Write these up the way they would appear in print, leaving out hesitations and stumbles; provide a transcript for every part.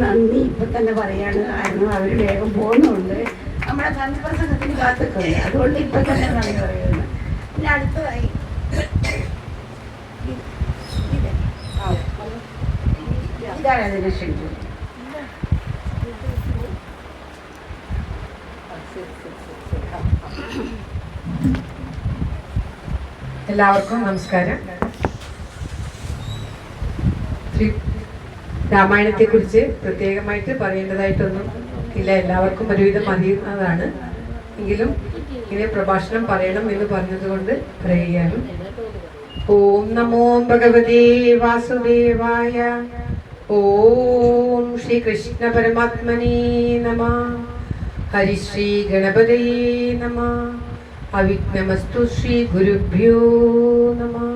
നന്ദി ഇപ്പൊ തന്നെ പറയാണ്. കാരണം അവർ വേഗം പോകുന്നുണ്ട്. നമ്മുടെ നന്ദി പ്രസംഗത്തിന് കാത്തിട്ടുണ്ട്. അതുകൊണ്ട് ഇപ്പൊ തന്നെ നന്ദി പറയുന്നത്. പിന്നെ അടുത്തതായി ഇതാണ് അതിനെ ക്ഷണിച്ചത്. എല്ലാവർക്കും നമസ്കാരം. രാമായണത്തെക്കുറിച്ച് പ്രത്യേകമായിട്ട് പറയേണ്ടതായിട്ടൊന്നും ഇല്ല, എല്ലാവർക്കും ഒരുവിധം അറിയുന്നതാണ്. എങ്കിലും ഇങ്ങനെ പ്രഭാഷണം പറയണം എന്ന് പറഞ്ഞതുകൊണ്ട് പറയുകയാണ്. ഓം നമോ ഭഗവതേ വാസുദേവായ. ഓം ശ്രീ കൃഷ്ണ പരമാത്മനേ നമഃ. ഹരിശ്രീ ഗണപതയേ നമഃ. അവിഘ്നമസ്തു ശ്രീ ഗുരുഭ്യോ നമഃ.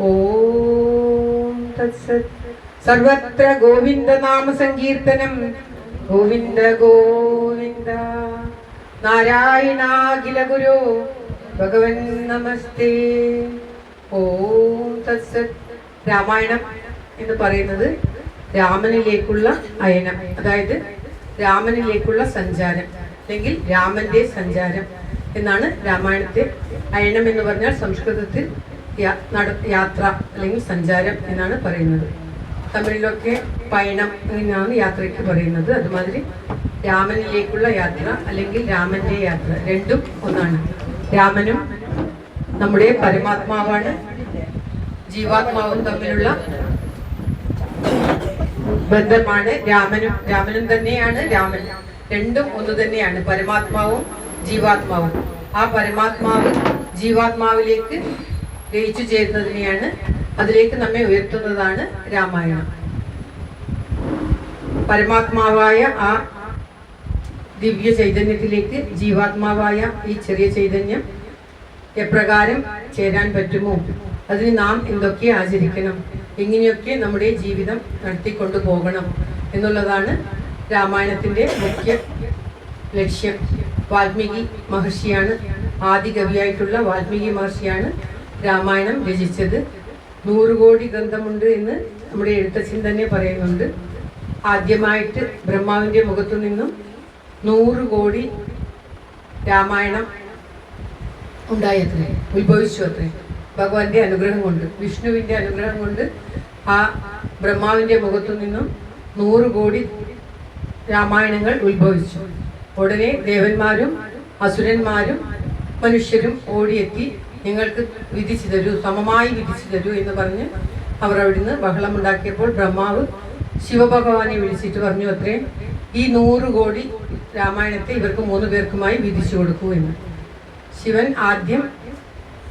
ഓം തത്സത്. സർവത്ര ഗോവിന്ദ നാമ സങ്കീർത്തനം. ഗോവിന്ദ ഗോവിന്ദ. നാരായണാഖില ഗുരു ഭഗവൻ നമസ്തേ. ഓം തത്സത്. രാമായണം എന്ന് പറയുന്നത് രാമനിലേക്കുള്ള അയനം, അതായത് രാമനിലേക്കുള്ള സഞ്ചാരം അല്ലെങ്കിൽ രാമന്റെ സഞ്ചാരം എന്നാണ് രാമായണത്തെ. അയനം എന്ന് പറഞ്ഞാൽ സംസ്കൃതത്തിൽ യാത്ര അല്ലെങ്കിൽ സഞ്ചാരം എന്നാണ് പറയുന്നത്. തമിഴിലൊക്കെ പയണം എന്നാണ് യാത്രയ്ക്ക് പറയുന്നത്. അതുമാതിരി രാമനിലേക്കുള്ള യാത്ര അല്ലെങ്കിൽ രാമന്റെ യാത്ര രണ്ടും ഒന്നാണ്. രാമനും നമ്മുടെ പരമാത്മാവാണ്. ജീവാത്മാവും തമ്മിലുള്ള ബന്ധമാണ് രാമനും തന്നെയാണ് രാമൻ. രണ്ടും ഒന്ന് തന്നെയാണ്, പരമാത്മാവും ജീവാത്മാവും. ആ പരമാത്മാവ് ജീവാത്മാവിലേക്ക് ലയിച്ചു ചേരുന്നതിനെയാണ്, അതിലേക്ക് നമ്മെ ഉയർത്തുന്നതാണ് രാമായണം. പരമാത്മാവായ ആ ദിവ്യ ചൈതന്യത്തിലേക്ക് ജീവാത്മാവായ ഈ ചെറിയ ചൈതന്യം എപ്രകാരം ചേരാൻ പറ്റുമോ, അതിന് നാം എന്തൊക്കെ ആചരിക്കണം, എങ്ങനെയൊക്കെ നമ്മുടെ ജീവിതം നടത്തിക്കൊണ്ടു പോകണം എന്നുള്ളതാണ് രാമായണത്തിന്റെ മുഖ്യ ലക്ഷ്യം. വാൽമീകി മഹർഷിയാണ്, ആദി കവിയായിട്ടുള്ള വാൽമീകി മഹർഷിയാണ് രാമായണം രചിച്ചത്. 100 കോടി ഗ്രന്ഥമുണ്ട് എന്ന് നമ്മുടെ എഴുത്തച്ഛൻ തന്നെ പറയുന്നുണ്ട്. ആദ്യമായിട്ട് ബ്രഹ്മാവിന്റെ മുഖത്തു നിന്നും 100 കോടി രാമായണം ഉണ്ടായത്രേ, ഉത്ഭവിച്ചു അത്രേ. ഭഗവാന്റെ അനുഗ്രഹം കൊണ്ട്, വിഷ്ണുവിന്റെ അനുഗ്രഹം കൊണ്ട് ആ ബ്രഹ്മാവിന്റെ മുഖത്തു നിന്നും 100 കോടി രാമായണങ്ങൾ ഉത്ഭവിച്ചു. ഉടനെ ദേവന്മാരും അസുരന്മാരും മനുഷ്യരും ഓടിയെത്തി നിങ്ങൾക്ക് വിധിച്ചു തരൂ, സമമായി വിധിച്ചു തരൂ എന്ന് പറഞ്ഞ് അവർ അവിടുന്ന് ബഹളമുണ്ടാക്കിയപ്പോൾ ബ്രഹ്മാവ് ശിവഭഗവാനെ വിളിച്ചിട്ട് പറഞ്ഞു അത്രേ, ഈ 100 കോടി രാമായണത്തെ ഇവർക്ക് 3 പേർക്കുമായി വിധിച്ചു കൊടുക്കൂ എന്ന്. ശിവൻ ആദ്യം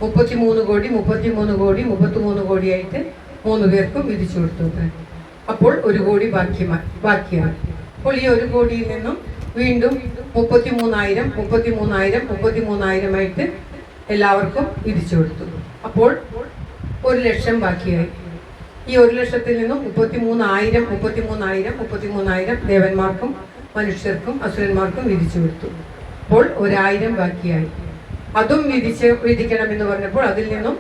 33 കോടി 33 കോടി 33 കോടിയായിട്ട് 3 പേർക്കും വിധിച്ചു കൊടുത്തു. അപ്പോൾ 1 കോടി ബാക്കിയാണ്. അപ്പോൾ ഈ 1 കോടിയിൽ നിന്നും വീണ്ടും 33,000 33,000 33,000 ആയിട്ട് എല്ലാവർക്കും വിധിച്ചു കൊടുത്തു. അപ്പോൾ 1,00,000 ബാക്കിയായി. ഈ 1,00,000-ൽ നിന്നും 33,000 ദേവന്മാർക്കും മനുഷ്യർക്കും അസുരന്മാർക്കും വിധിച്ചു കൊടുത്തു. അപ്പോൾ 1,000 ബാക്കിയായി. അതും വിധിക്കണമെന്ന് പറഞ്ഞപ്പോൾ അതിൽ നിന്നും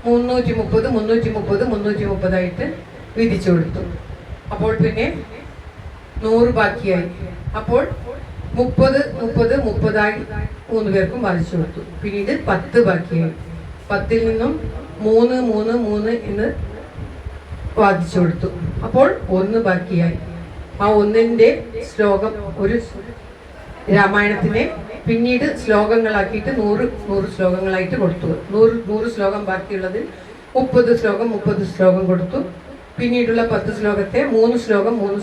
330 ആയിട്ട് വിധിച്ചു കൊടുത്തു. അപ്പോൾ പിന്നെ 100 ബാക്കിയായി. അപ്പോൾ 30 3 പേർക്കും ബാധിച്ചു കൊടുത്തു. പിന്നീട് 10 ബാക്കിയായി. 10-ൽ നിന്നും 3 എന്ന് ബാധിച്ചു കൊടുത്തു. അപ്പോൾ 1 ബാക്കിയായി. ആ 1-ന്റെ ശ്ലോകം, ഒരു രാമായണത്തിനെ പിന്നീട് ശ്ലോകങ്ങളാക്കിയിട്ട് 100 ശ്ലോകങ്ങളായിട്ട് കൊടുത്തു. 100 ശ്ലോകം ബാക്കിയുള്ളതിൽ 30 ശ്ലോകം കൊടുത്തു. പിന്നീടുള്ള 10 ശ്ലോകത്തെ 3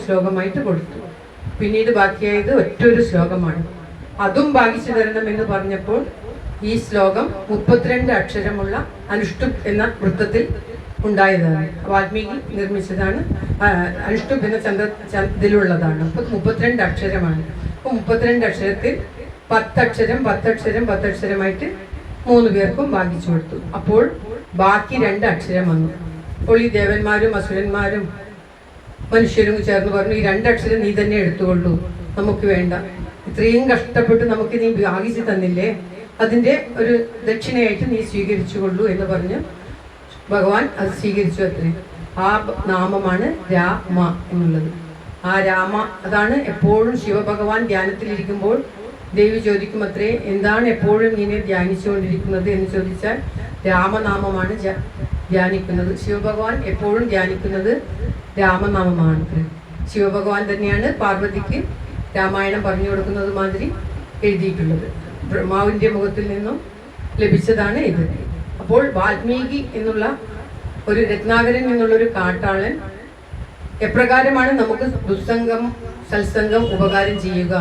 ശ്ലോകമായിട്ട് കൊടുത്തു. പിന്നീട് ബാക്കിയായത് ഒറ്റൊരു ശ്ലോകമാണ്. അതും ഭാഗിച്ചു തരണം എന്ന് പറഞ്ഞപ്പോൾ ഈ ശ്ലോകം 32 അക്ഷരമുള്ള അനുഷ്ടുപ് എന്ന വൃത്തത്തിൽ ഉണ്ടായതാണ്. വാൽമീകി നിർമ്മിച്ചതാണ്. അനുഷ്ടുപ് എന്ന ചന്ദ്രത്തിലുള്ളതാണ്. അപ്പോൾ 32 അക്ഷരമാണ്. അപ്പോൾ 32 അക്ഷരത്തിൽ 10 അക്ഷരമായിട്ട് 3 പേർക്കും ഭാഗിച്ചു കൊടുത്തു. അപ്പോൾ ബാക്കി 2 അക്ഷരം വന്നു. അപ്പോൾ ഈ ദേവന്മാരും അസുരന്മാരും മനുഷ്യരും ചേർന്ന് പറഞ്ഞു, ഈ 2 അക്ഷരം നീ തന്നെ എടുത്തുകൊള്ളൂ, നമുക്ക് വേണ്ട, ഇത്രയും കഷ്ടപ്പെട്ട് നമുക്ക് നീ ഭാഗിച്ചു തന്നില്ലേ, അതിൻ്റെ ഒരു ദക്ഷിണയായിട്ട് നീ സ്വീകരിച്ചുകൊള്ളൂ എന്ന് പറഞ്ഞ് ഭഗവാൻ അത് സ്വീകരിച്ചു അത്രേ. ആ നാമമാണ് രാമ എന്നുള്ളത്. ആ രാമ അതാണ് എപ്പോഴും ശിവഭഗവാൻ ധ്യാനത്തിലിരിക്കുമ്പോൾ ദേവി ചോദിക്കുമത്രേ, എന്താണ് എപ്പോഴും ഇങ്ങനെ ധ്യാനിച്ചുകൊണ്ടിരിക്കുന്നത് എന്ന് ചോദിച്ചാൽ രാമനാമമാണ് ധ്യാനിക്കുന്നത്. ശിവഭഗവാൻ എപ്പോഴും ധ്യാനിക്കുന്നത് രാമനാമമാണ്. ശിവഭഗവാൻ തന്നെയാണ് പാർവതിക്ക് രാമായണം പറഞ്ഞു കൊടുക്കുന്നത് മാതിരി എഴുതിയിട്ടുള്ളത്. ബ്രഹ്മാവിൻ്റെ മുഖത്തിൽ നിന്നും ലഭിച്ചതാണ് ഇത്. അപ്പോൾ വാൽമീകി എന്നുള്ള ഒരു രത്നാകരൻ എന്നുള്ളൊരു കാട്ടാളൻ എപ്രകാരമാണ് നമുക്ക് ദുസ്സംഗം സത്സംഗം ഉപകാരം ചെയ്യുക,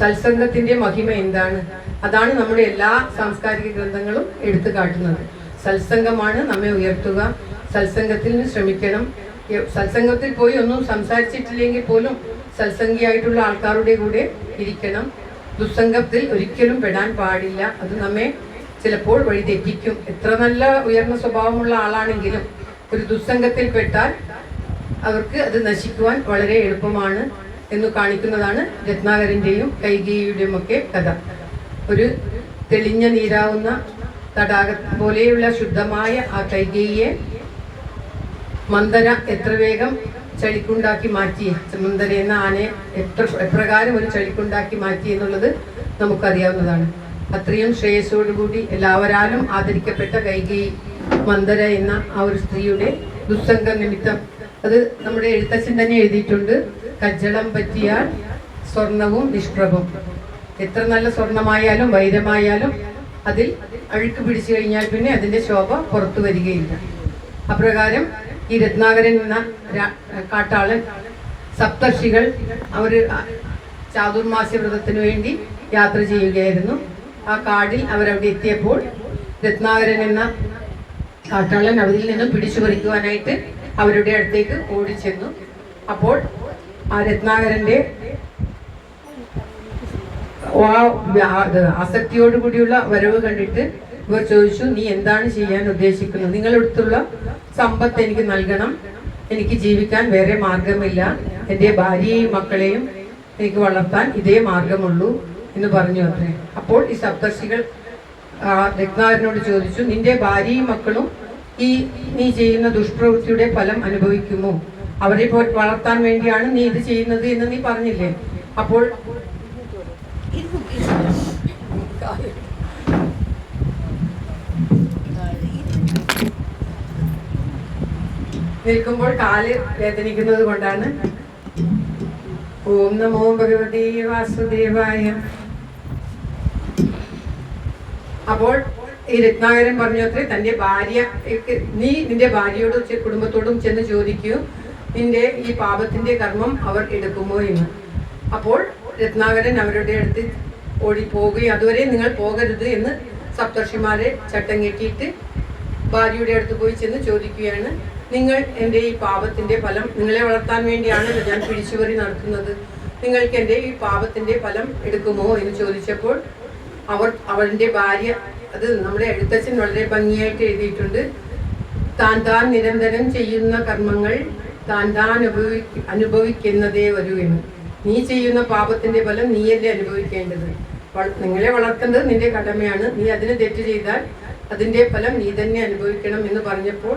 സത്സംഗത്തിന്റെ മഹിമ എന്താണ്, അതാണ് നമ്മുടെ എല്ലാ സാംസ്കാരിക ഗ്രന്ഥങ്ങളും എടുത്തു കാട്ടുന്നത്. സത്സംഗമാണ് നമ്മെ ഉയർത്തുക, സത്സംഗത്തിൽ ശ്രമിക്കണം. സത്സംഗത്തിൽ പോയി ഒന്നും സംസാരിച്ചിട്ടില്ലെങ്കിൽ പോലും സത്സംഗിയായിട്ടുള്ള ആൾക്കാരുടെ കൂടെ ഇരിക്കണം. ദുസ്സംഗത്തിൽ ഒരിക്കലും പെടാൻ പാടില്ല. അത് നമ്മെ ചിലപ്പോൾ വഴിതെറ്റിക്കും. എത്ര നല്ല ഉയർന്ന സ്വഭാവമുള്ള ആളാണെങ്കിലും ഒരു ദുസ്സംഗത്തിൽ പെട്ടാൽ അവർക്ക് അത് നശിക്കുവാൻ വളരെ എളുപ്പമാണ് എന്ന് കാണിക്കുന്നതാണ് രത്നാകരന്റെയും കൈകേയിയുടെയും ഒക്കെ കഥ. ഒരു തെളിഞ്ഞ നീരാവുന്ന തടാകം പോലെയുള്ള ശുദ്ധമായ ആ കൈകേയിയെ മന്ദര എത്ര വേഗം ചളിക്കുണ്ടാക്കി മാറ്റി, മന്ദര എന്ന ആനയെ എപ്രകാരം ഒരു ചളിക്കുണ്ടാക്കി മാറ്റി എന്നുള്ളത് നമുക്കറിയാവുന്നതാണ്. അത്രയും ശ്രേയസ്സോടുകൂടി എല്ലാവരാലും ആദരിക്കപ്പെട്ട കൈകേയി മന്ദര എന്ന ആ ഒരു സ്ത്രീയുടെ ദുസ്സംഗ നിമിത്തം, അത് നമ്മുടെ എഴുത്തച്ഛൻ തന്നെ എഴുതിയിട്ടുണ്ട്. കജ്ജളം പറ്റിയാൽ സ്വർണവും നിഷ്പ്രഭം. എത്ര നല്ല സ്വർണമായാലും വൈരമായാലും അതിൽ അഴുക്ക് പിടിച്ചു കഴിഞ്ഞാൽ പിന്നെ അതിന്റെ ശോഭ പുറത്തു വരികയില്ല. അപ്രകാരം ഈ രത്നാകരൻ എന്ന കാട്ടാളൻ സപ്തർഷികൾ അവർ ചാതുർമാസ്യ വ്രതത്തിനു വേണ്ടി യാത്ര ചെയ്യുകയായിരുന്നു. ആ കാടിൽ അവരവിടെ എത്തിയപ്പോൾ രത്നാകരൻ എന്ന കാട്ടാളൻ അവരിൽ നിന്നും പിടിച്ചു പറിക്കുവാനായിട്ട് അവരുടെ അടുത്തേക്ക് ഓടിച്ചെന്നു. അപ്പോൾ ആ രത്നാകരന്റെ ആസക്തിയോടുകൂടിയുള്ള വരവ് കണ്ടിട്ട് ഇവർ ചോദിച്ചു, നീ എന്താണ് ചെയ്യാൻ ഉദ്ദേശിക്കുന്നത്? നിങ്ങളടുത്തുള്ള സമ്പത്ത് എനിക്ക് നൽകണം, എനിക്ക് ജീവിക്കാൻ വേറെ മാർഗമില്ല, എൻ്റെ ഭാര്യയെയും മക്കളെയും എനിക്ക് വളർത്താൻ ഇതേ മാർഗമുള്ളൂ എന്ന് പറഞ്ഞു അത്രേ. അപ്പോൾ ഈ സപ്തർഷികൾ രത്നാകരനോട് ചോദിച്ചു, നിന്റെ ഭാര്യയും മക്കളും ഈ നീ ചെയ്യുന്ന ദുഷ്പ്രവൃത്തിയുടെ ഫലം അനുഭവിക്കുമോ? അവരെ വളർത്താൻ വേണ്ടിയാണ് നീ ഇത് ചെയ്യുന്നത് എന്ന് നീ പറഞ്ഞില്ലേ? അപ്പോൾ നിൽക്കുമ്പോൾ കാല് വേദനിക്കുന്നത് കൊണ്ടാണ്. ഓം നമോ ഭഗവതേ വാസുദേവായ. അപ്പോൾ ഈ രത്നാകരൻ പറഞ്ഞു അത്രേ, തന്റെ ഭാര്യ, നീ നിന്റെ ഭാര്യയോടും കുടുംബത്തോടും ചെന്ന് ചോദിക്കൂ, നിന്റെ ഈ പാപത്തിന്റെ കർമ്മം അവർ എടുക്കുമോ എന്ന്. അപ്പോൾ രത്നാകരൻ അവരുടെ അടുത്ത് ഓടിപ്പോവുകയും അതുവരെ നിങ്ങൾ പോകരുത് എന്ന് സപ്തർഷിമാരെ ചട്ടം കെട്ടിയിട്ട് ഭാര്യയുടെ അടുത്ത് പോയി ചെന്ന് ചോദിക്കുകയാണ്, നിങ്ങൾ എൻ്റെ ഈ പാപത്തിന്റെ ഫലം, നിങ്ങളെ വളർത്താൻ വേണ്ടിയാണല്ലോ ഞാൻ പിടിച്ചുപറി നടത്തുന്നത്, നിങ്ങൾക്ക് എൻ്റെ ഈ പാപത്തിന്റെ ഫലം എടുക്കുമോ എന്ന് ചോദിച്ചപ്പോൾ അവളുടെ ഭാര്യ, അത് നമ്മുടെ എഴുത്തച്ഛൻ വളരെ ഭംഗിയായിട്ട് എഴുതിയിട്ടുണ്ട്, താൻ നിരന്തരം ചെയ്യുന്ന കർമ്മങ്ങൾ താൻ അനുഭവിക്കുന്നതേ വരൂ എന്ന്. നീ ചെയ്യുന്ന പാപത്തിന്റെ ഫലം നീയല്ലേ അനുഭവിക്കേണ്ടത്. നിങ്ങളെ വളർത്തേണ്ടത് നിന്റെ കടമയാണ്, നീ അതിന് തെറ്റ് ചെയ്താൽ അതിന്റെ ഫലം നീ തന്നെ അനുഭവിക്കണം എന്ന് പറഞ്ഞപ്പോൾ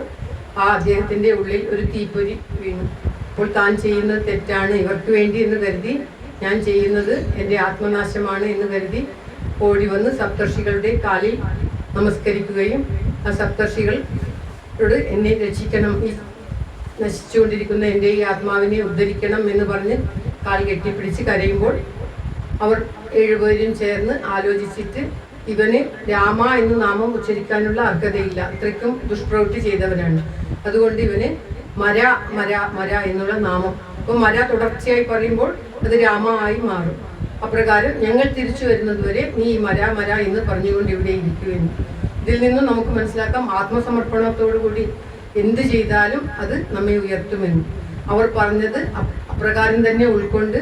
ആ അദ്ദേഹത്തിന്റെ ഉള്ളിൽ ഒരു തീപ്പൊരി വീണു. അപ്പോൾ താൻ ചെയ്യുന്നത് തെറ്റാണ്, ഇവർക്ക് വേണ്ടി എന്ന് കരുതി ഞാൻ ചെയ്യുന്നത് എൻ്റെ ആത്മനാശമാണ് എന്ന് കരുതി ഓടി വന്ന് സപ്തർഷികളുടെ കാലിൽ നമസ്കരിക്കുകയും ആ സപ്തർഷികളോട് എന്നെ രക്ഷിക്കണം, ഈ നശിച്ചുകൊണ്ടിരിക്കുന്ന എൻ്റെ ഈ ആത്മാവിനെ ഉദ്ധരിക്കണം എന്ന് പറഞ്ഞ് കാൽ കെട്ടിപ്പിടിച്ച് കരയുമ്പോൾ അവർ 7 പേരും ചേർന്ന് ആലോചിച്ചിട്ട്, ഇവന് രാമ എന്ന് നാമം ഉച്ചരിക്കാനുള്ള അർഹതയില്ല, അത്രയ്ക്കും ദുഷ്പ്രവൃത്തി ചെയ്തവനാണ്, അതുകൊണ്ട് ഇവന് മര മര മര എന്നുള്ള നാമം, അപ്പോൾ മര തുടർച്ചയായി പറയുമ്പോൾ അത് രാമ ആയി മാറും. അപ്രകാരം ഞങ്ങൾ തിരിച്ചു വരുന്നത് വരെ നീ മര മര എന്ന് പറഞ്ഞുകൊണ്ട് ഇവിടെ ഇരിക്കുമെന്ന്. ഇതിൽ നിന്നും നമുക്ക് മനസ്സിലാക്കാം, ആത്മസമർപ്പണത്തോടു കൂടി എന്ത് ചെയ്താലും അത് നമ്മെ ഉയർത്തുമെന്ന്. അവർ പറഞ്ഞത് അപ്രകാരം തന്നെ ഉൾക്കൊണ്ട്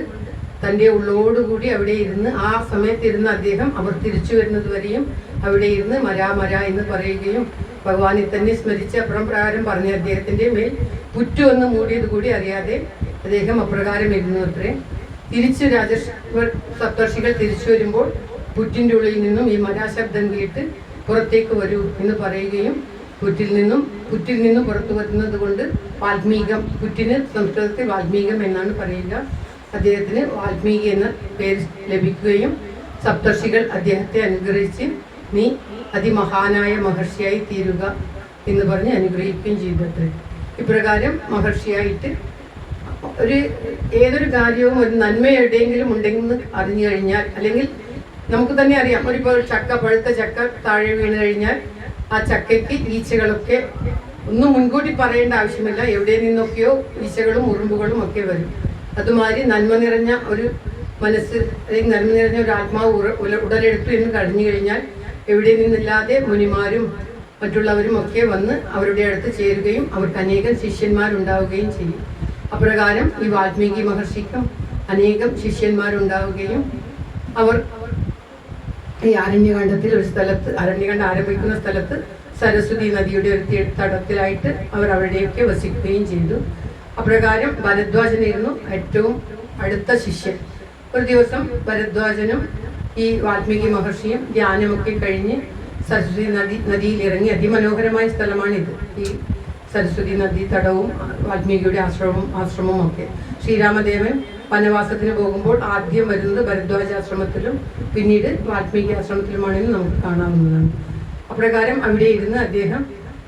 തൻ്റെ ഉള്ളോടുകൂടി അവിടെ ഇരുന്ന് ആ സമയത്തിരുന്ന് അദ്ദേഹം അവർ തിരിച്ചു വരുന്നത് വരെയും അവിടെ ഇരുന്ന് മരാ മര എന്ന് പറയുകയും ഭഗവാനെ തന്നെ സ്മരിച്ച് അപ്രകാരം പറഞ്ഞ അദ്ദേഹത്തിൻ്റെ മേൽ പുറ്റുവന്ന് മൂടിയത് കൂടി അറിയാതെ അദ്ദേഹം അപ്രകാരം ഇരുന്നു അത്രേ. തിരിച്ച് സപ്തർഷികൾ തിരിച്ചു വരുമ്പോൾ പുറ്റിൻ്റെ ഉള്ളിൽ നിന്നും ഈ മരാശബ്ദം കേട്ട് പുറത്തേക്ക് വരൂ എന്ന് പറയുകയും പുറ്റിൽ നിന്നും പുറത്തു വരുന്നത് കൊണ്ട് വാൽമീകം, പുറ്റിന് സംസ്കൃതത്തിൽ വാൽമീകം എന്നാണ് പറയുക. അദ്ദേഹത്തിന് വാൽമീകി എന്ന പേര് ലഭിക്കുകയും സപ്തർഷികൾ അദ്ദേഹത്തെ അനുഗ്രഹിച്ച് നീ അതിമഹാനായ മഹർഷിയായി തീരുക എന്ന് പറഞ്ഞ് അനുഗ്രഹിക്കുകയും ചെയ്തത്രേ. ഇപ്രകാരം മഹർഷിയായിട്ട് ഏതൊരു കാര്യവും ഒരു നന്മ എവിടെയെങ്കിലും ഉണ്ടെന്ന് അറിഞ്ഞു കഴിഞ്ഞാൽ, അല്ലെങ്കിൽ നമുക്ക് തന്നെ അറിയാം, ഒരു ചക്ക, പഴുത്ത ചക്ക താഴെ വീണ് കഴിഞ്ഞാൽ ആ ചക്കയ്ക്ക് ഈച്ചകളൊക്കെ ഒന്നും മുൻകൂട്ടി പറയേണ്ട ആവശ്യമില്ല, എവിടെ നിന്നൊക്കെയോ ഈച്ചകളും ഉറുമ്പുകളും ഒക്കെ വരും. അതുമാതിരി നന്മ നിറഞ്ഞ ഒരു മനസ്സ് അല്ലെങ്കിൽ നന്മ നിറഞ്ഞ ഒരു ആത്മാവ് ഉടലെടുത്തു എന്ന് കഴിഞ്ഞു കഴിഞ്ഞാൽ എവിടെ നിന്നില്ലാതെ മുനിമാരും മറ്റുള്ളവരും ഒക്കെ വന്ന് അവരുടെ അടുത്ത് ചേരുകയും അവർക്ക് അനേകം ശിഷ്യന്മാരുണ്ടാവുകയും ചെയ്യും. അപ്രകാരം ഈ വാൽമീകി മഹർഷിക്കും അനേകം ശിഷ്യന്മാരുണ്ടാവുകയും അവർ ഈ അരണ്യകാണ്ഡത്തിൽ ഒരു സ്ഥലത്ത്, അരണ്യകാണ്ഡം ആരംഭിക്കുന്ന സ്ഥലത്ത് സരസ്വതി നദിയുടെ ഒരു തടത്തിലായിട്ട് അവർ അവിടെയൊക്കെ വസിക്കുകയും ചെയ്തു. അപ്രകാരം ഭരദ്വാജനായിരുന്നു ഏറ്റവും അടുത്ത ശിഷ്യൻ. ഒരു ദിവസം ഭരദ്വാജനും ഈ വാൽമീകി മഹർഷിയും ധ്യാനമൊക്കെ കഴിഞ്ഞ് സരസ്വതി നദിയിൽ ഇറങ്ങി. അതിമനോഹരമായ സ്ഥലമാണിത്, ഈ സരസ്വതി നദി തടവും വാൽമീകിയുടെ ആശ്രമവും ഒക്കെ. ശ്രീരാമദേവൻ വനവാസത്തിന് പോകുമ്പോൾ ആദ്യം വരുന്നത് ഭരദ്വാജ ആശ്രമത്തിലും പിന്നീട് വാൽമീകി ആശ്രമത്തിലുമാണെന്ന് നമുക്ക് കാണാവുന്നതാണ്. അപ്രകാരം അവിടെ ഇരുന്ന് അദ്ദേഹം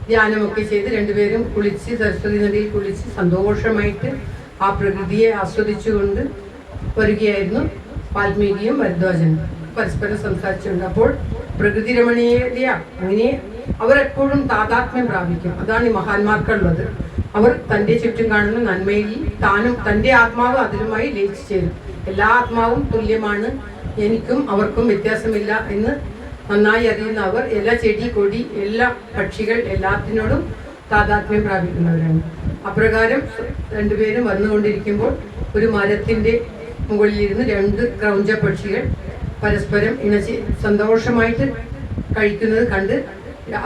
ധ്യാനമൊക്കെ ചെയ്ത് രണ്ടുപേരും കുളിച്ച് സരസ്വതി നദിയിൽ കുളിച്ച് സന്തോഷമായിട്ട് ആ പ്രകൃതിയെ ആസ്വദിച്ചുകൊണ്ട് വരികയായിരുന്നു വാൽമീകിയും ഭരദ്വാജനും. പരസ്പരം സംസാരിച്ചുകൊണ്ട് അപ്പോൾ പ്രകൃതി രമണീയ അങ്ങനെ അവരെപ്പോഴും താതാത്മ്യം പ്രാപിക്കും. അതാണ് ഈ മഹാന്മാർക്കുള്ളത്. അവർ തൻ്റെ ചുറ്റും കാണുന്ന നന്മയിൽ താനും തൻ്റെ ആത്മാവ് അതിലുമായി ലയിച്ചു ചേരും. എല്ലാ ആത്മാവും തുല്യമാണ്, എനിക്കും അവർക്കും വ്യത്യാസമില്ല എന്ന് നന്നായി അറിയുന്ന അവർ എല്ലാ ചെടി കൊടി എല്ലാ പക്ഷികൾ എല്ലാത്തിനോടും താതാത്മ്യം പ്രാപിക്കുന്നവരാണ്. അപ്രകാരം രണ്ടുപേരും വന്നുകൊണ്ടിരിക്കുമ്പോൾ ഒരു മരത്തിൻ്റെ മുകളിലിരുന്ന് രണ്ട് ക്രൗഞ്ച പക്ഷികൾ പരസ്പരം ഇണച്ച് സന്തോഷമായിട്ട് കഴിക്കുന്നത് കണ്ട്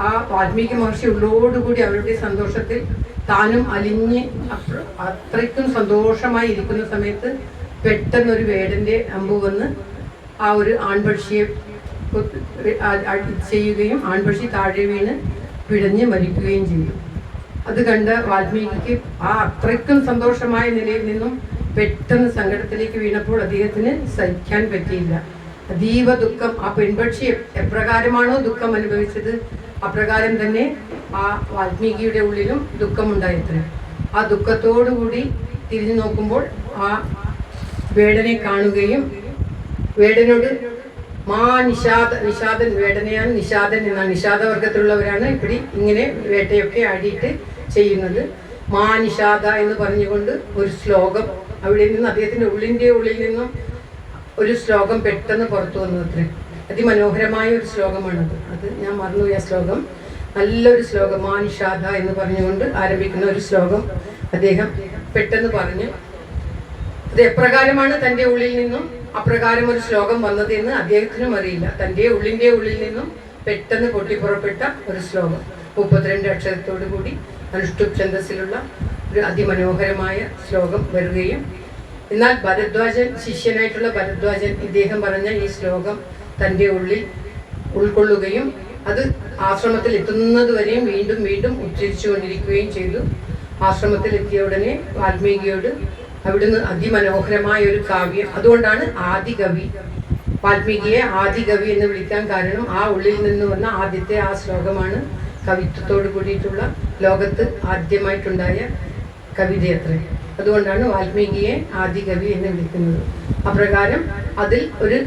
ആ വാൽമീകി മഹർഷി ഉള്ളോടുകൂടി അവരുടെ സന്തോഷത്തിൽ താനും അലിഞ്ഞ് അത്രയ്ക്കും സന്തോഷമായി ഇരിക്കുന്ന സമയത്ത് പെട്ടെന്നൊരു വേടൻ്റെ അമ്പ് വന്ന് ആ ഒരു ആൺപക്ഷിയെ ചെയ്യുകയും ആൺപക്ഷി താഴെ വീണ് പിടഞ്ഞ് മരിക്കുകയും ചെയ്തു. അത് കണ്ട് വാൽമീകിക്ക് ആ അത്രയ്ക്കും സന്തോഷമായ നിലയിൽ നിന്നും പെട്ടെന്ന് സങ്കടത്തിലേക്ക് വീണപ്പോൾ അദ്ദേഹത്തിന് സഹിക്കാൻ പറ്റിയില്ല. അതീവ ദുഃഖം. ആ പെൺപക്ഷി എപ്രകാരമാണോ ദുഃഖം അനുഭവിച്ചത് അപ്രകാരം തന്നെ ആ വാൽമീകിയുടെ ഉള്ളിലും ദുഃഖമുണ്ടായത്രേ. ആ ദുഃഖത്തോടുകൂടി തിരിഞ്ഞു നോക്കുമ്പോൾ ആ വേടനെ കാണുകയും വേടനോട് നിഷാദൻ, വേടനെയാണ് നിഷാദൻ എന്നാണ്, നിഷാദവർഗത്തിലുള്ളവരാണ് ഇവിടെ ഇങ്ങനെ വേട്ടയൊക്കെ ആടിയിട്ട് ചെയ്യുന്നത്. നിഷാദ എന്ന് പറഞ്ഞുകൊണ്ട് ഒരു ശ്ലോകം അവിടെ നിന്ന് അദ്ദേഹത്തിൻ്റെ ഉള്ളിൽ നിന്നും ഒരു ശ്ലോകം പെട്ടെന്ന് പുറത്തു വന്നു അത്രേ. അതിമനോഹരമായ ഒരു ശ്ലോകമാണത്. അത് ഞാൻ മറന്നുപോയി ആ ശ്ലോകം. നല്ലൊരു ശ്ലോകം, നിഷാദ എന്ന് പറഞ്ഞുകൊണ്ട് ആരംഭിക്കുന്ന ഒരു ശ്ലോകം അദ്ദേഹം പെട്ടെന്ന് പറഞ്ഞു. അത് എപ്രകാരമാണ് തൻ്റെ ഉള്ളിൽ നിന്നും അപ്രകാരം ഒരു ശ്ലോകം വന്നതെന്ന് അദ്ദേഹത്തിനും അറിയില്ല. തൻ്റെ ഉള്ളിൽ നിന്നും പെട്ടെന്ന് പൊട്ടിപ്പുറപ്പെട്ട ഒരു ശ്ലോകം 32 അക്ഷരത്തോടു കൂടി അനുഷ്ഠുപ് ഛന്ദസ്സിലുള്ള ഒരു അതിമനോഹരമായ ശ്ലോകം വരികയും എന്നാൽ ഭരദ്വാജൻ, ശിഷ്യനായിട്ടുള്ള ഭരദ്വാജൻ ഇദ്ദേഹം പറഞ്ഞ ഈ ശ്ലോകം തൻ്റെ ഉള്ളിൽ ഉൾക്കൊള്ളുകയും അത് ആശ്രമത്തിൽ എത്തുന്നത് വരെയും വീണ്ടും വീണ്ടും ഉച്ചരിച്ചു കൊണ്ടിരിക്കുകയും ചെയ്തു. ആശ്രമത്തിൽ എത്തിയ ഉടനെ വാൽമീകിയോട് അവിടുന്ന് അതിമനോഹരമായ ഒരു കാവ്യം, അതുകൊണ്ടാണ് ആദികവി, വാൽമീകിയെ ആദികവി എന്ന് വിളിക്കാൻ കാരണം ആ ഉള്ളിൽ നിന്ന് വന്ന ആദ്യത്തെ ആ ശ്ലോകമാണ് കവിത്വത്തോട് കൂടിയിട്ടുള്ള ലോകത്ത് ആദ്യമായിട്ടുണ്ടായ കവിതയത്രേ. അതുകൊണ്ടാണ് വാൽമീകിയെ ആദികവി എന്ന് വിളിക്കുന്നത്. അപ്രകാരം അതിൽ ഒരു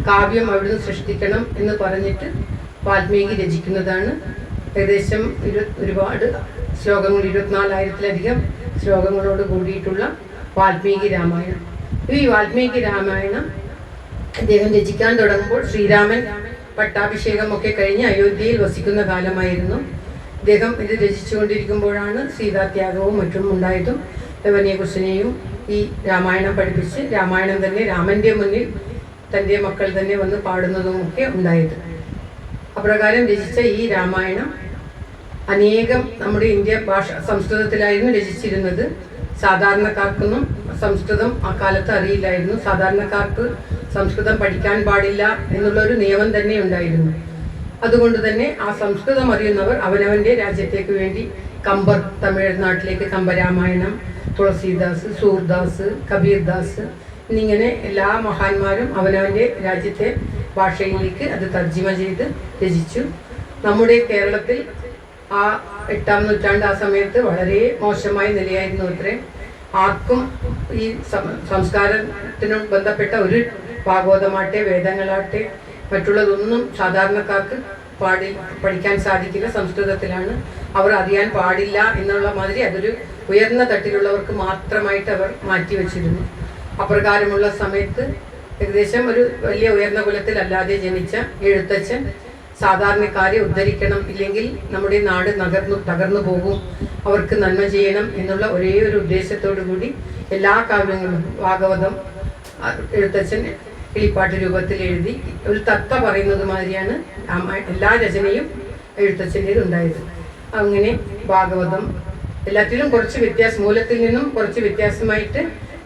കാവ്യം അവിടുന്ന് സൃഷ്ടിക്കണം എന്ന് പറഞ്ഞിട്ട് വാൽമീകി രചിക്കുന്നതാണ്. ഏകദേശം ഒരുപാട് ശ്ലോകങ്ങൾ, 24,000-ലധികം ശ്ലോകങ്ങളോട് കൂടിയിട്ടുള്ള വാൽമീകി രാമായണം. ഈ വാൽമീകി രാമായണം അദ്ദേഹം രചിക്കാൻ തുടങ്ങുമ്പോൾ ശ്രീരാമൻ പട്ടാഭിഷേകമൊക്കെ കഴിഞ്ഞ് അയോധ്യയിൽ വസിക്കുന്ന കാലമായിരുന്നു. അദ്ദേഹം ഇത് രചിച്ചുകൊണ്ടിരിക്കുമ്പോഴാണ് സീതാത്യാഗവും മറ്റും ഉണ്ടായതും ലവനീകുശനെയും ഈ രാമായണം പഠിപ്പിച്ച് രാമായണം തന്നെ രാമൻ്റെ മുന്നിൽ തൻ്റെ മക്കൾ തന്നെ വന്ന് പാടുന്നതുമൊക്കെ ഉണ്ടായത്. അപ്രകാരം രചിച്ച ഈ രാമായണം അനേകം നമ്മുടെ ഇന്ത്യ ഭാഷ സംസ്കൃതത്തിലായിരുന്നു രചിച്ചിരുന്നത്. സാധാരണക്കാർക്കൊന്നും സംസ്കൃതം അക്കാലത്ത് അറിയില്ലായിരുന്നു. സാധാരണക്കാർക്ക് സംസ്കൃതം പഠിക്കാൻ പാടില്ല എന്നുള്ളൊരു നിയമം തന്നെ ഉണ്ടായിരുന്നു. അതുകൊണ്ട് തന്നെ ആ സംസ്കൃതം അറിയുന്നവർ അവനവൻ്റെ രാജ്യത്തേക്ക് വേണ്ടി കമ്പർ, തമിഴ്നാട്ടിലേക്ക് കമ്പരാമായണം, തുളസീദാസ്, സൂർദാസ്, കബീർദാസ് എന്നിങ്ങനെ എല്ലാ മഹാന്മാരും അവനവൻ്റെ രാജ്യത്തെ ഭാഷയിലേക്ക് അത് തർജ്ജിമ ചെയ്ത് രചിച്ചു. നമ്മുടെ കേരളത്തിൽ ആ 8-ാം നൂറ്റാണ്ട് ആ സമയത്ത് വളരെ മോശമായ നിലയായിരുന്നു അത്രേ. ആർക്കും ഈ സംസ്കാരത്തിനോട് ബന്ധപ്പെട്ട ഒരു ഭാഗവതമാട്ടെ വേദങ്ങളാട്ടെ മറ്റുള്ളതൊന്നും സാധാരണക്കാർക്ക് പഠിക്കാൻ സാധിക്കില്ല. സംസ്കൃതത്തിലാണ്, അവർ അറിയാൻ പാടില്ല എന്നുള്ള മാതിരി അതൊരു ഉയർന്ന തട്ടിലുള്ളവർക്ക് മാത്രമായിട്ട് അവർ മാറ്റിവെച്ചിരുന്നു. അപ്രകാരമുള്ള സമയത്ത് ഏകദേശം ഒരു വലിയ ഉയർന്ന കുലത്തിലല്ലാതെ ജനിച്ച എഴുത്തച്ഛൻ സാധാരണക്കാരെ ഉദ്ധരിക്കണം, ഇല്ലെങ്കിൽ നമ്മുടെ നാട് തകർന്നു പോകും, അവർക്ക് നന്മ ചെയ്യണം എന്നുള്ള ഒരേ ഒരു ഉദ്ദേശത്തോടു കൂടി എല്ലാ കാവ്യങ്ങളും ഭാഗവതം എഴുത്തച്ഛൻ കിളിപ്പാട്ട് രൂപത്തിൽ എഴുതി ഒരു തത്ത പറയുന്നത് മാതിരിയാണ് എല്ലാ രചനയും എഴുത്തച്ഛൻ്റേത് ഉണ്ടായത്. അങ്ങനെ ഭാഗവതം എല്ലാത്തിലും കുറച്ച് മൂലത്തിൽ നിന്നും കുറച്ച് വ്യത്യാസമായിട്ട്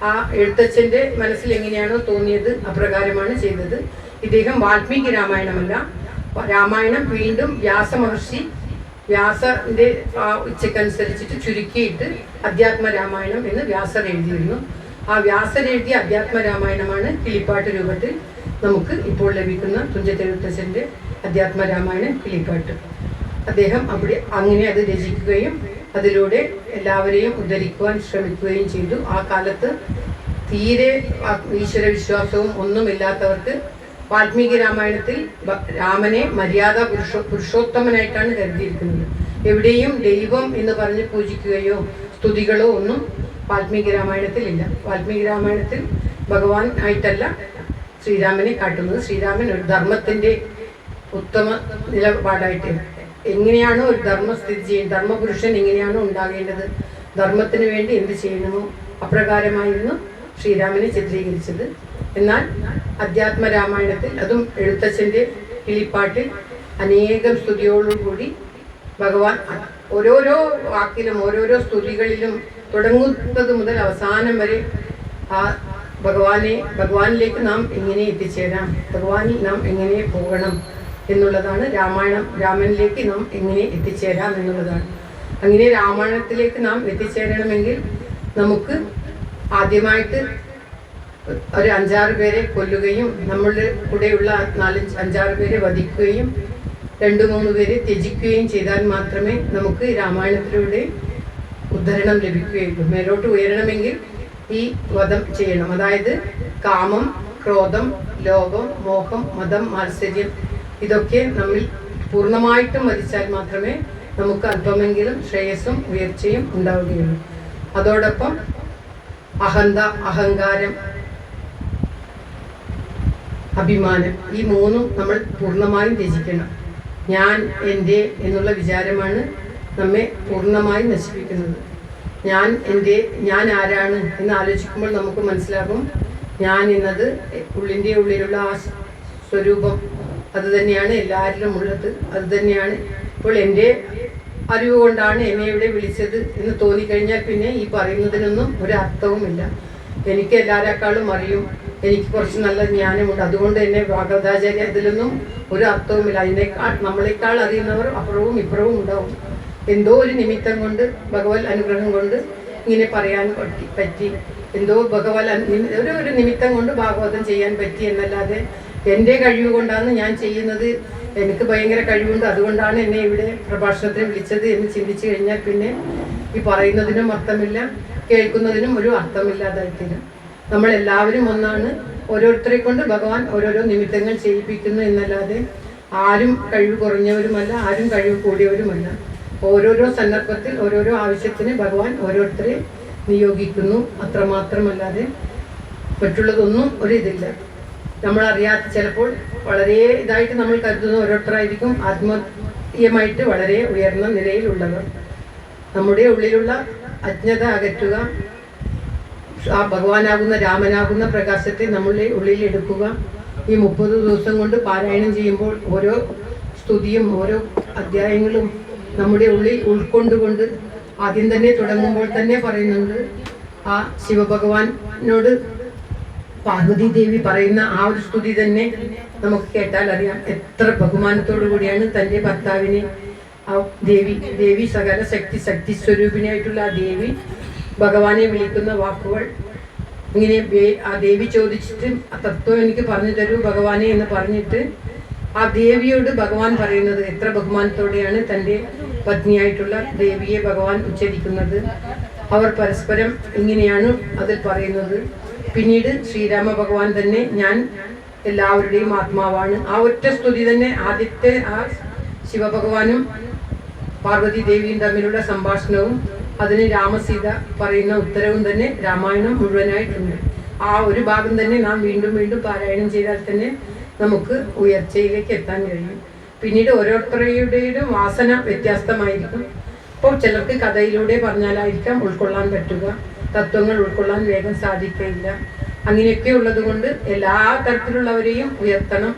ആ എഴുത്തച്ഛൻ്റെ മനസ്സിൽ എങ്ങനെയാണോ തോന്നിയത് അപ്രകാരമാണ് ചെയ്തത്. ഇദ്ദേഹം വാൽമീകി രാമായണമല്ല, രാമായണം വീണ്ടും വ്യാസന്റെ ഇച്ഛക്കനുസരിച്ചിട്ട് ചുരുക്കിയിട്ട് അധ്യാത്മ രാമായണം എന്ന് വ്യാസർ എഴുതിയിരുന്നു. ആ വ്യാസർ എഴുതിയ അധ്യാത്മ രാമായണമാണ് കിളിപ്പാട്ട് രൂപത്തിൽ നമുക്ക് ഇപ്പോൾ ലഭിക്കുന്ന തുഞ്ചത്തെഴുത്തച്ഛൻ്റെ അധ്യാത്മ രാമായണം കിളിപ്പാട്ട്. അദ്ദേഹം അങ്ങനെ അത് രചിക്കുകയും അതിലൂടെ എല്ലാവരെയും ഉദ്ധരിക്കുവാൻ ശ്രമിക്കുകയും ചെയ്തു. ആ കാലത്ത് തീരെ ഈശ്വര വിശ്വാസവും ഒന്നുമില്ലാത്തവർക്ക് വാൽമീകി രാമായണത്തിൽ രാമനെ മര്യാദ പുരുഷോത്തമനായിട്ടാണ് കരുതിയിരിക്കുന്നത്. എവിടെയും ദൈവം എന്ന് പറഞ്ഞ് പൂജിക്കുകയോ സ്തുതികളോ ഒന്നും വാൽമീകി രാമായണത്തിൽ ഇല്ല. വാൽമീകി രാമായണത്തിൽ ഭഗവാൻ ആയിട്ടല്ല ശ്രീരാമനെ കാട്ടുന്നത്. ശ്രീരാമൻ ഒരു ധർമ്മത്തിൻ്റെ ഉത്തമ നിലപാടായിട്ട് എങ്ങനെയാണോ ഒരു ധർമ്മം സ്ഥിതി ചെയ്യുന്നത്, ധർമ്മപുരുഷൻ എങ്ങനെയാണോ ഉണ്ടാകേണ്ടത്, ധർമ്മത്തിന് വേണ്ടി എന്ത് ചെയ്യണമോ അപ്രകാരമായിരുന്നു ശ്രീരാമനെ ചിത്രീകരിച്ചത്. എന്നാൽ അധ്യാത്മ രാമായണത്തിൽ, അതും എഴുത്തച്ഛൻ്റെ കിളിപ്പാട്ടിൽ അനേകം സ്തുതിയോടുകൂടി ഭഗവാൻ ഓരോരോ വാക്കിലും ഓരോരോ സ്തുതികളിലും തുടങ്ങുന്നത് മുതൽ അവസാനം വരെ ആ ഭഗവാനിലേക്ക് നാം എങ്ങനെ എത്തിച്ചേരാം, ഭഗവാനിൽ നാം എങ്ങനെ പോകണം എന്നുള്ളതാണ് രാമനിലേക്ക് നാം എങ്ങനെ എത്തിച്ചേരാം എന്നുള്ളതാണ്. അങ്ങനെ രാമായണത്തിലേക്ക് നാം എത്തിച്ചേരണമെങ്കിൽ നമുക്ക് ആദ്യമായിട്ട് ഒരു 5-6 പേരെ കൊല്ലുകയും നമ്മളുടെ കൂടെയുള്ള 4-5-6 പേരെ വധിക്കുകയും 2-3 പേരെ ത്യജിക്കുകയും ചെയ്താൽ മാത്രമേ നമുക്ക് രാമായണത്തിലൂടെ ഉദ്ധരണം ലഭിക്കുകയുള്ളൂ. മേലോട്ട് ഉയരണമെങ്കിൽ ഈ വധം ചെയ്യണം. അതായത് കാമം, ക്രോധം, ലോഭം, മോഹം, മതം, മാത്സര്യം ഇതൊക്കെ നമ്മിൽ പൂർണ്ണമായിട്ടും വധിച്ചാൽ മാത്രമേ നമുക്ക് അല്പമെങ്കിലും ശ്രേയസ്സും ഉയർച്ചയും ഉണ്ടാവുകയുള്ളൂ. അതോടൊപ്പം അഹങ്കാരം, അഭിമാനം, ഈ 3ഉം നമ്മൾ പൂർണ്ണമായും ത്യജിക്കണം. ഞാൻ എൻ്റെ എന്നുള്ള വിചാരമാണ് നമ്മെ പൂർണ്ണമായും നശിപ്പിക്കുന്നത്. ഞാൻ ആരാണ് എന്ന് ആലോചിക്കുമ്പോൾ നമുക്ക് മനസ്സിലാകും, ഞാൻ എന്നത് ഉള്ളിലുള്ള ആ സ്വരൂപം അത് തന്നെയാണ് എല്ലാവരിലും ഉള്ളത്. അത് തന്നെയാണ് ഇപ്പോൾ എൻ്റെ അറിവ് കൊണ്ടാണ് എന്നെ ഇവിടെ വിളിച്ചത് എന്ന് തോന്നിക്കഴിഞ്ഞാൽ പിന്നെ ഈ പറയുന്നതിനൊന്നും ഒരു അർത്ഥവുമില്ല. എനിക്ക് എല്ലാവരെക്കാളും അറിയും, എനിക്ക് കുറച്ച് നല്ല ജ്ഞാനമുണ്ട്, അതുകൊണ്ട് തന്നെ ഭാഗവതാചാര്യ ഇതിലൊന്നും ഒരു അർത്ഥവുമില്ല. നമ്മളെക്കാൾ അറിയുന്നവർ അപ്പുറവും ഇപ്പുറവും ഉണ്ടാവും. എന്തോ ഒരു നിമിത്തം കൊണ്ട് ഭഗവത് അനുഗ്രഹം കൊണ്ട് ഇങ്ങനെ പറയാൻ പറ്റി, എന്തോ ഒരു നിമിത്തം കൊണ്ട് ഭാഗവതം ചെയ്യാൻ പറ്റി എന്നല്ലാതെ എൻ്റെ കഴിവ് കൊണ്ടാണ് ഞാൻ ചെയ്യുന്നത്, എനിക്ക് ഭയങ്കര കഴിവുണ്ട് അതുകൊണ്ടാണ് എന്നെ ഇവിടെ പ്രഭാഷണത്തിന് വിളിച്ചത് എന്ന് ചിന്തിച്ചു കഴിഞ്ഞാൽ പിന്നെ ഈ പറയുന്നതിനും അർത്ഥമില്ല, കേൾക്കുന്നതിനും ഒരു അർത്ഥമില്ലാതായിട്ടില്ല. നമ്മളെല്ലാവരും ഒന്നാണ്. ഓരോരുത്തരെ കൊണ്ട് ഭഗവാൻ ഓരോരോ നിമിത്തങ്ങൾ ചെയ്യിപ്പിക്കുന്നു എന്നല്ലാതെ ആരും കഴിവ് കുറഞ്ഞവരുമല്ല, ആരും കഴിവ് കൂടിയവരുമല്ല. ഓരോരോ സന്ദർഭത്തിൽ ഓരോരോ ആവശ്യത്തിന് ഭഗവാൻ ഓരോരുത്തരെ നിയോഗിക്കുന്നു, അത്രമാത്രമല്ലാതെ മറ്റുള്ളതൊന്നും ഒരിതില്ല. നമ്മളറിയാത്ത ചിലപ്പോൾ വളരെ ഇതായിട്ട് നമ്മൾ കരുതുന്ന ഓരോരുത്തരായിരിക്കും ആത്മീയമായിട്ട് വളരെ ഉയർന്ന നിലയിലുള്ളവർ. നമ്മുടെ ഉള്ളിലുള്ള അജ്ഞത അകറ്റുക, ആ ഭഗവാനാകുന്ന രാമനാകുന്ന പ്രകാശത്തെ നമ്മളുടെ ഉള്ളിൽ എടുക്കുക. ഈ 30 ദിവസം കൊണ്ട് പാരായണം ചെയ്യുമ്പോൾ ഓരോ സ്തുതിയും ഓരോ അധ്യായങ്ങളും നമ്മുടെ ഉള്ളിൽ ഉൾക്കൊണ്ടുകൊണ്ട് ആദ്യം തന്നെ തുടങ്ങുമ്പോൾ തന്നെ പറയുന്നുണ്ട്, ആ ശിവഭഗവാനോട് പാർവതി ദേവി പറയുന്ന ആ ഒരു സ്തുതി തന്നെ നമുക്ക് കേട്ടാൽ അറിയാം എത്ര ബഹുമാനത്തോടു കൂടിയാണ് തൻ്റെ ഭർത്താവിനെ ആ ദേവി സകല ശക്തി സ്വരൂപിണിയായിട്ടുള്ള ആ ദേവി ഭഗവാനെ വിളിക്കുന്ന വാക്കുകൾ ഇങ്ങനെ ആ ദേവി ചോദിച്ചിട്ട് ആ തത്വം എനിക്ക് പറഞ്ഞു തരൂ ഭഗവാനെ എന്ന് പറഞ്ഞിട്ട് ആ ദേവിയോട് ഭഗവാൻ പറയുന്നത് എത്ര ബഹുമാനത്തോടെയാണ് തൻ്റെ പത്നിയായിട്ടുള്ള ദേവിയെ ഭഗവാൻ ഉച്ചരിക്കുന്നത്. അവർ പരസ്പരം ഇങ്ങനെയാണ് അതിൽ പറയുന്നത്. പിന്നീട് ശ്രീരാമ ഭഗവാൻ തന്നെ ഞാൻ എല്ലാവരുടെയും ആത്മാവാണ്. ആ ഒറ്റ സ്തുതി തന്നെ ആദ്യത്തെ ആ ശിവഭഗവാനും പാർവതി ദേവിയും തമ്മിലുള്ള സംഭാഷണവും അതിന് രാമസീത പറയുന്ന ഉത്തരവും തന്നെ രാമായണം മുഴുവനായിട്ടുണ്ട്. ആ ഒരു ഭാഗം തന്നെ നാം വീണ്ടും വീണ്ടും പാരായണം ചെയ്താൽ തന്നെ നമുക്ക് ഉയർച്ചയിലേക്ക് എത്താൻ കഴിയും. പിന്നീട് ഓരോരുത്തരുടെയും വാസന വ്യത്യസ്തമായിരിക്കും. ഇപ്പോൾ ചിലർക്ക് കഥയിലൂടെ പറഞ്ഞാലായിരിക്കാം ഉൾക്കൊള്ളാൻ പറ്റുക, തത്വങ്ങൾ ഉൾക്കൊള്ളാൻ വേഗം സാധിക്കില്ല. അങ്ങനെയൊക്കെ ഉള്ളത് കൊണ്ട് എല്ലാ തരത്തിലുള്ളവരെയും ഉയർത്തണം,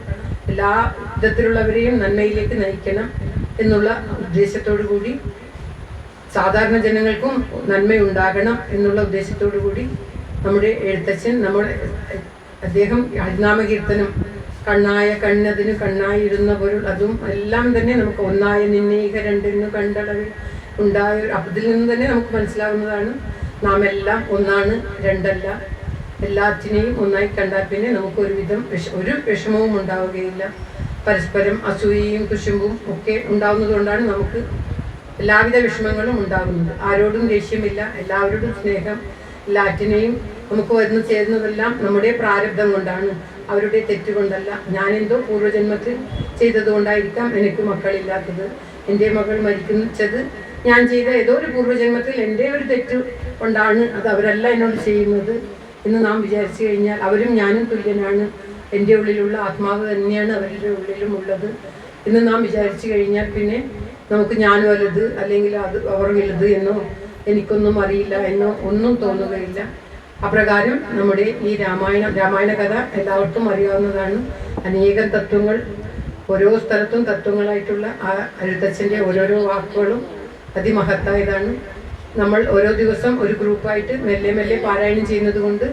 എല്ലാ വിധത്തിലുള്ളവരെയും നന്മയിലേക്ക് നയിക്കണം എന്നുള്ള ഉദ്ദേശത്തോടു കൂടി, സാധാരണ ജനങ്ങൾക്കും നന്മയുണ്ടാകണം എന്നുള്ള ഉദ്ദേശത്തോടു കൂടി നമ്മുടെ എഴുത്തച്ഛൻ അദ്ദേഹം ഹരിനാമകീർത്തനം കണ്ണായ കണ്ണതിന് കണ്ണായിരുന്ന പൊരുൾ അതും എല്ലാം തന്നെ നമുക്ക് ഒന്നായ നിന്നേക രണ്ടെന്ന് കണ്ടളവിൽ ഉണ്ടായ അതിൽ നിന്ന് തന്നെ നമുക്ക് മനസ്സിലാവുന്നതാണ് നാം എല്ലാം ഒന്നാണ്, രണ്ടല്ല. എല്ലാറ്റിനെയും ഒന്നായി കണ്ടാൽ പിന്നെ നമുക്ക് ഒരു വിഷമവും ഉണ്ടാവുകയില്ല. പരസ്പരം അസൂയയും കുശുമ്പും ഒക്കെ ഉണ്ടാവുന്നത് കൊണ്ടാണ് നമുക്ക് എല്ലാവിധ വിഷമങ്ങളും ഉണ്ടാകുന്നത്. ആരോടും ദേഷ്യമില്ല, എല്ലാവരോടും സ്നേഹം. എല്ലാറ്റിനെയും നമുക്ക് വന്നു ചേരുന്നതെല്ലാം നമ്മുടെ പ്രാരബ്ധം കൊണ്ടാണ്, അവരുടെ തെറ്റുകൊണ്ടല്ല. ഞാനെന്തോ പൂർവ്വജന്മത്തിൽ ചെയ്തതുകൊണ്ടായിരിക്കാം എനിക്ക് മക്കളില്ലാത്തത്. എൻ്റെ മകൾ മരിക്കുന്നത് ഞാൻ ചെയ്ത ഏതോ ഒരു പൂർവ്വജന്മത്തിൽ എൻ്റെ ഒരു തെറ്റ് കൊണ്ടാണ്. അത് അവരല്ല എന്നോട് ചെയ്യുന്നത് എന്ന് നാം വിചാരിച്ചു കഴിഞ്ഞാൽ അവരും ഞാനും തുല്യനാണ്. എൻ്റെ ഉള്ളിലുള്ള ആത്മാവ് തന്നെയാണ് അവരുടെ ഉള്ളിലും ഉള്ളത് എന്ന് നാം വിചാരിച്ചു കഴിഞ്ഞാൽ പിന്നെ നമുക്ക് ഞാൻ വലുത് അല്ലെങ്കിൽ അത് അവർ വലുത് എന്നോ എനിക്കൊന്നും അറിയില്ല എന്നോ ഒന്നും തോന്നുകയില്ല. അപ്രകാരം നമ്മുടെ ഈ രാമായണ കഥ എല്ലാവർക്കും അറിയാവുന്നതാണ്. അനേകം തത്വങ്ങൾ, ഓരോ സ്ഥലത്തും തത്വങ്ങളായിട്ടുള്ള ആ എഴുത്തച്ഛൻ്റെ ഓരോരോ വാക്കുകളും അതിമഹത്തായതാണ്. നമ്മൾ ഓരോ ദിവസം ഒരു ഗ്രൂപ്പായിട്ട് മെല്ലെ മെല്ലെ പാരായണം ചെയ്യുന്നത് കൊണ്ട്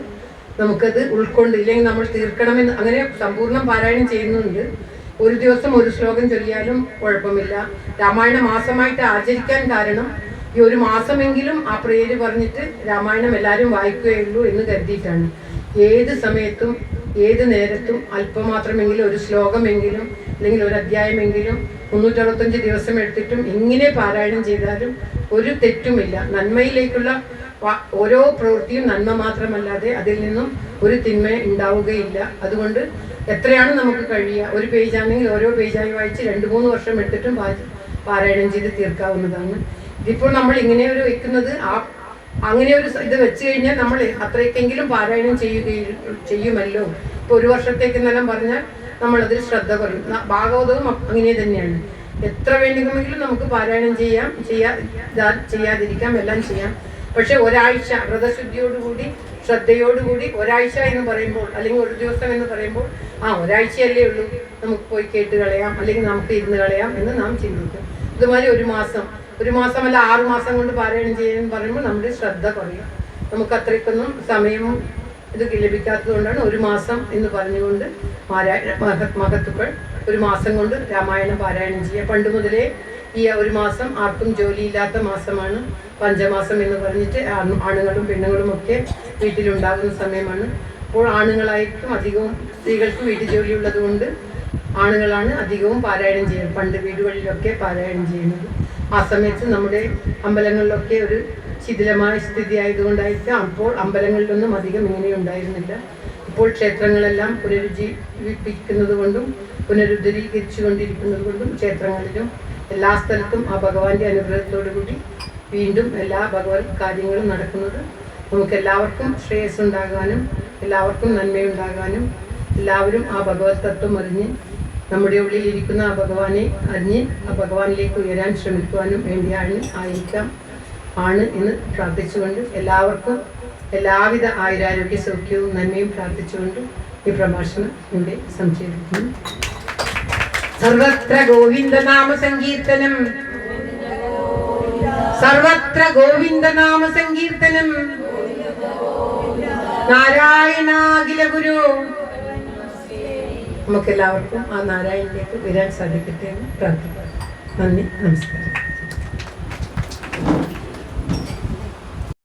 നമുക്കത് ഉൾക്കൊണ്ട് ഇല്ലെങ്കിൽ നമ്മൾ തീർക്കണമെന്ന് അങ്ങനെ സമ്പൂർണ്ണം പാരായണം ചെയ്യുന്നുണ്ട്. ഒരു ദിവസം ഒരു ശ്ലോകം ചൊല്ലിയാലും കുഴപ്പമില്ല. രാമായണ മാസമായിട്ട് ആചരിക്കാൻ കാരണം ഈ ഒരു മാസമെങ്കിലും ആ പേര് പറഞ്ഞിട്ട് രാമായണം എല്ലാവരും വായിക്കുകയുള്ളൂ എന്ന് കരുതിയിട്ടാണ്. ഏത് സമയത്തും ഏത് നേരത്തും അല്പമാത്രമെങ്കിലും ഒരു ശ്ലോകമെങ്കിലും അല്ലെങ്കിൽ ഒരു അധ്യായമെങ്കിലും 365 ദിവസം എടുത്തിട്ടും ഇങ്ങനെ പാരായണം ചെയ്താലും ഒരു തെറ്റുമില്ല. നന്മയിലേക്കുള്ള ഓരോ പ്രവൃത്തിയും നന്മ മാത്രമല്ലാതെ അതിൽ നിന്നും ഒരു തിന്മ ഉണ്ടാവുകയില്ല. അതുകൊണ്ട് എത്രയാണ് നമുക്ക് കഴിയുക, ഒരു പേജാണെങ്കിൽ ഓരോ പേജായി വായിച്ച് 2-3 വർഷം എടുത്തിട്ടും പാരായണം ചെയ്ത് തീർക്കാവുന്നതാണ്. ഇതിപ്പോൾ നമ്മൾ ഇങ്ങനെ ഒരു വെക്കുന്നത് അങ്ങനെ ഒരു ഇത് വെച്ച് കഴിഞ്ഞാൽ നമ്മൾ അത്രയ്ക്കെങ്കിലും പാരായണം ചെയ്യുമല്ലോ. ഇപ്പോൾ 1 വർഷത്തേക്കെന്നെല്ലാം പറഞ്ഞാൽ നമ്മളതിൽ ശ്രദ്ധ കുറയും. ഭാഗവതവും അങ്ങനെ തന്നെയാണ്. എത്ര വേണമെങ്കിലും നമുക്ക് പാരായണം ചെയ്യാതിരിക്കാം, എല്ലാം ചെയ്യാം. പക്ഷെ ഒരാഴ്ച വ്രതശുദ്ധിയോടുകൂടി ശ്രദ്ധയോടുകൂടി ഒരാഴ്ച എന്ന് പറയുമ്പോൾ അല്ലെങ്കിൽ ഒരു ദിവസം എന്ന് പറയുമ്പോൾ ഒരാഴ്ചയല്ലേ ഉള്ളൂ, നമുക്ക് പോയി കേട്ട് കളയാം അല്ലെങ്കിൽ നമുക്ക് ഇരുന്ന് കളയാം എന്ന് നാം ചിന്തിക്കും. ഇതുമാതിരി ഒരു മാസമല്ല 6 മാസം കൊണ്ട് പാരായണം ചെയ്യാൻ പറയുമ്പോൾ നമ്മുടെ ശ്രദ്ധ കുറയും. നമുക്ക് അത്രയ്ക്കൊന്നും സമയവും ഇത് ലഭിക്കാത്തത് കൊണ്ടാണ് 1 മാസം എന്ന് പറഞ്ഞുകൊണ്ട് മഹത്തുക്കൾ 1 മാസം കൊണ്ട് രാമായണം പാരായണം ചെയ്യുക. പണ്ട് മുതലേ ഈ 1 മാസം ആർക്കും ജോലിയില്ലാത്ത മാസമാണ്. പഞ്ചമാസം എന്ന് പറഞ്ഞിട്ട് ആണുങ്ങളും പെണ്ണുങ്ങളും ഒക്കെ വീട്ടിലുണ്ടാകുന്ന സമയമാണ്. അപ്പോൾ ആണുങ്ങളായിരിക്കും അധികവും, സ്ത്രീകൾക്ക് വീട്ടു ജോലി ഉള്ളത് കൊണ്ട് ആണുങ്ങളാണ് അധികവും പാരായണം ചെയ്യുന്നത്. പണ്ട് വീടുകളിലൊക്കെ പാരായണം ചെയ്യുന്നത്. ആ സമയത്ത് നമ്മുടെ അമ്പലങ്ങളിലൊക്കെ ഒരു ശിഥിലമായ സ്ഥിതി ആയതുകൊണ്ടായിരിക്കാം അപ്പോൾ അമ്പലങ്ങളിലൊന്നും അധികം ഇങ്ങനെ ഉണ്ടായിരുന്നില്ല. ഇപ്പോൾ ക്ഷേത്രങ്ങളെല്ലാം പുനരുജ്ജീവിപ്പിക്കുന്നത് കൊണ്ടും പുനരുദ്ധരീകരിച്ചു കൊണ്ടിരിക്കുന്നത് കൊണ്ടും ക്ഷേത്രങ്ങളിലും എല്ലാ സ്ഥലത്തും ആ ഭഗവാന്റെ അനുഗ്രഹത്തോടു കൂടി വീണ്ടും എല്ലാ ഭഗവത് കാര്യങ്ങളും നടക്കുന്നത് നമുക്കെല്ലാവർക്കും ശ്രേയസ്സുണ്ടാകാനും എല്ലാവർക്കും നന്മയുണ്ടാകാനും എല്ലാവരും ആ ഭഗവത് തത്വം അറിഞ്ഞ് നമ്മുടെ ഉള്ളിലിരിക്കുന്ന ആ ഭഗവാനെ അറിഞ്ഞ് ആ ഭഗവാനിലേക്ക് ഉയരാൻ ശ്രമിക്കുവാനും വേണ്ടിയാണ് എന്ന് പ്രാർത്ഥിച്ചുകൊണ്ട് എല്ലാവർക്കും എല്ലാവിധ ആയുരാരോഗ്യ സൗഖ്യവും നന്മയും പ്രാർത്ഥിച്ചുകൊണ്ട് ഈ പ്രഭാഷണം ഇവിടെ സംശയിക്കുന്നു. സർവത്ര ഗോവിന്ദനാമ സങ്കീർത്തനം, സർവത്ര ഗോവിന്ദനാമ സങ്കീർത്തനം. നാരായണാഖില ഗുരു. നമുക്കെല്ലാവർക്കും ആ നാരായണനിലേക്ക് വരാൻ സാധിക്കട്ടെ എന്ന് പ്രാർത്ഥിക്കാം. നന്ദി, നമസ്കാരം.